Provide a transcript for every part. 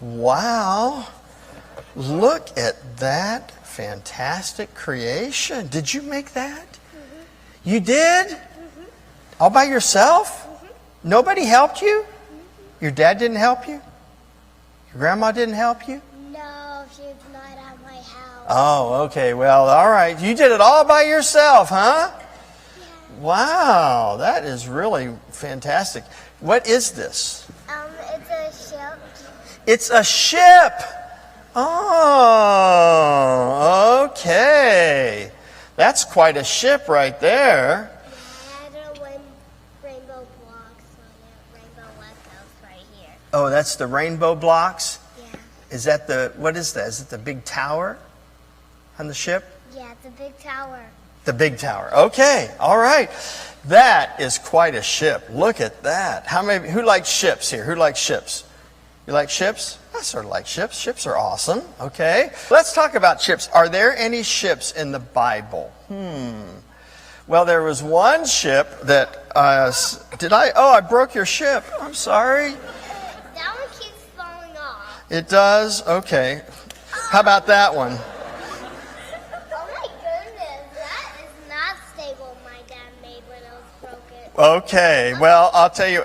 Wow. Look at that fantastic creation. Did you make that? Mm-hmm. You did? Mm-hmm. All by yourself? Mm-hmm. Nobody helped you? Mm-hmm. Your dad didn't help you? Your grandma didn't help you? No, she's not at my house. Oh, okay. Well, all right. You did it all by yourself, huh? Yeah. Wow, that is really fantastic. What is this? It's a ship. It's a ship. Oh, okay. That's quite a ship right there. Yeah, I had rainbow blocks on it. Rainbow lighthouse right here. Oh, that's the rainbow blocks? Yeah. Is that what is that? Is it the big tower on the ship? Yeah, it's a big tower. The big tower. Okay, all right. That is quite a ship. Look at that. Who likes ships here? Who likes ships? You like ships? I sort of like ships. Ships are awesome. Okay. Let's talk about ships. Are there any ships in the Bible? Well, there was one ship that, I broke your ship. I'm sorry. That one keeps falling off. It does? Okay. How about that one? Oh my goodness, that is not stable my dad made when it was broken. Okay, well, I'll tell you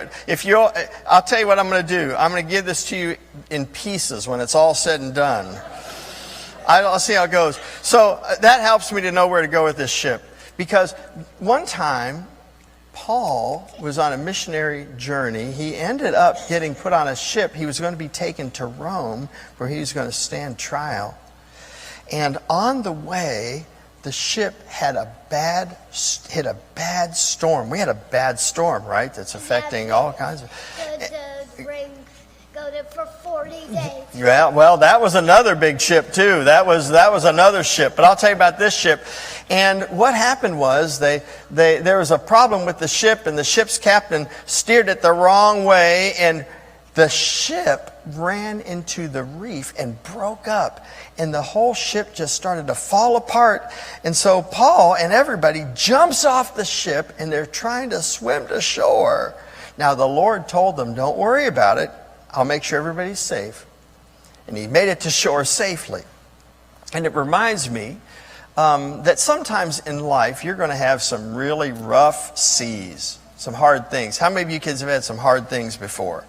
what I'm going to do. I'm going to give this to you in pieces when it's all said and done. I'll see how it goes. So that helps me to know where to go with this ship. Because one time, Paul was on a missionary journey. He ended up getting put on a ship. He was going to be taken to Rome, where he was going to stand trial. And on the way, the ship hit a bad storm. We had a bad storm, right? That's affecting all kinds of. The rain go to for 40 days. Yeah, well, that was another big ship too. That was another ship. But I'll tell you about this ship. And what happened was there was a problem with the ship, and the ship's captain steered it the wrong way, and the ship ran into the reef and broke up. And the whole ship just started to fall apart. And so Paul and everybody jumps off the ship, and they're trying to swim to shore. Now the Lord told them, don't worry about it. I'll make sure everybody's safe. And he made it to shore safely. And it reminds me that sometimes in life you're going to have some really rough seas, some hard things. How many of you kids have had some hard things before?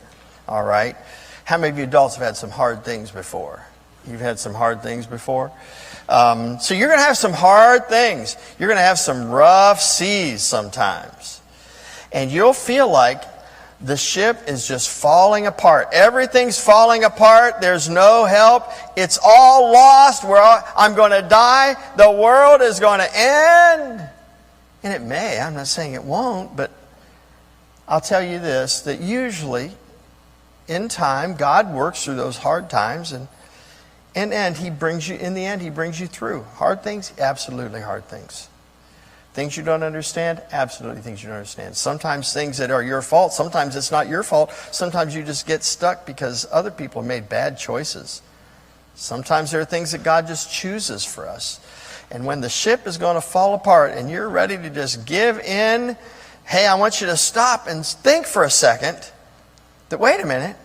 All right. How many of you adults have had some hard things before? You've had some hard things before? So you're going to have some hard things. You're going to have some rough seas sometimes. And you'll feel like the ship is just falling apart. Everything's falling apart. There's no help. It's all lost. I'm going to die. The world is going to end. And it may. I'm not saying it won't. But I'll tell you this, that usually in time, God works through those hard times, and in the end, He brings you through. Hard things, absolutely hard things. Things you don't understand, absolutely things you don't understand. Sometimes things that are your fault, sometimes it's not your fault. Sometimes you just get stuck because other people have made bad choices. Sometimes there are things that God just chooses for us. And when the ship is going to fall apart and you're ready to just give in, hey, I want you to stop and think for a second that, wait a minute,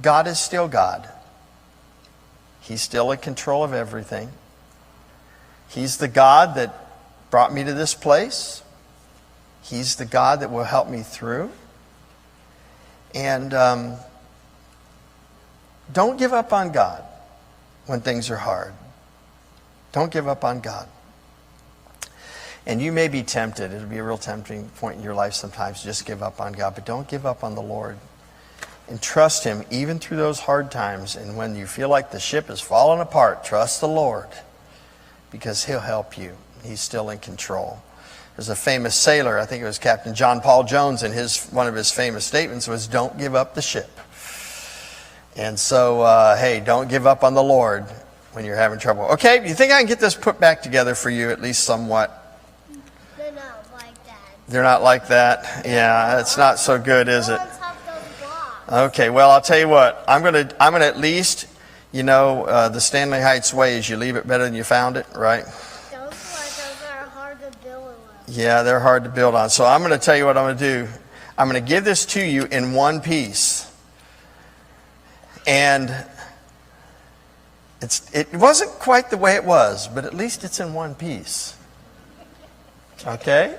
God is still God. He's still in control of everything. He's the God that brought me to this place. He's the God that will help me through. And don't give up on God when things are hard. Don't give up on God. And you may be tempted. It'll be a real tempting point in your life sometimes to just give up on God. But don't give up on the Lord. And trust Him even through those hard times. And when you feel like the ship is falling apart, trust the Lord, because He'll help you. He's still in control. There's a famous sailor, I think it was Captain John Paul Jones, and one of his famous statements was, don't give up the ship. And so, hey, don't give up on the Lord when you're having trouble. Okay, do you think I can get this put back together for you at least somewhat? They're not like that. They're not like that? Yeah, it's not so good, is it? Okay, well, I'll tell you what. I'm gonna at least, the Stanley Heights way is you leave it better than you found it, right? Those are hard to build on. Yeah, they're hard to build on. So I'm going to tell you what I'm going to do. I'm going to give this to you in one piece. And it wasn't quite the way it was, but at least it's in one piece. Okay?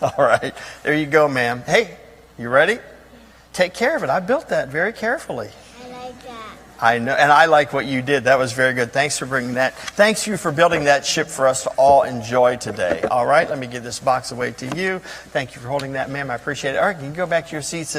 All right. There you go, ma'am. Hey, you ready? Take care of it. I built that very carefully. I like that. I know, and I like what you did. That was very good. Thanks for bringing that. Thanks you for building that ship for us to all enjoy today. All right, let me give this box away to you. Thank you for holding that, ma'am. I appreciate it. All right, you can go back to your seats.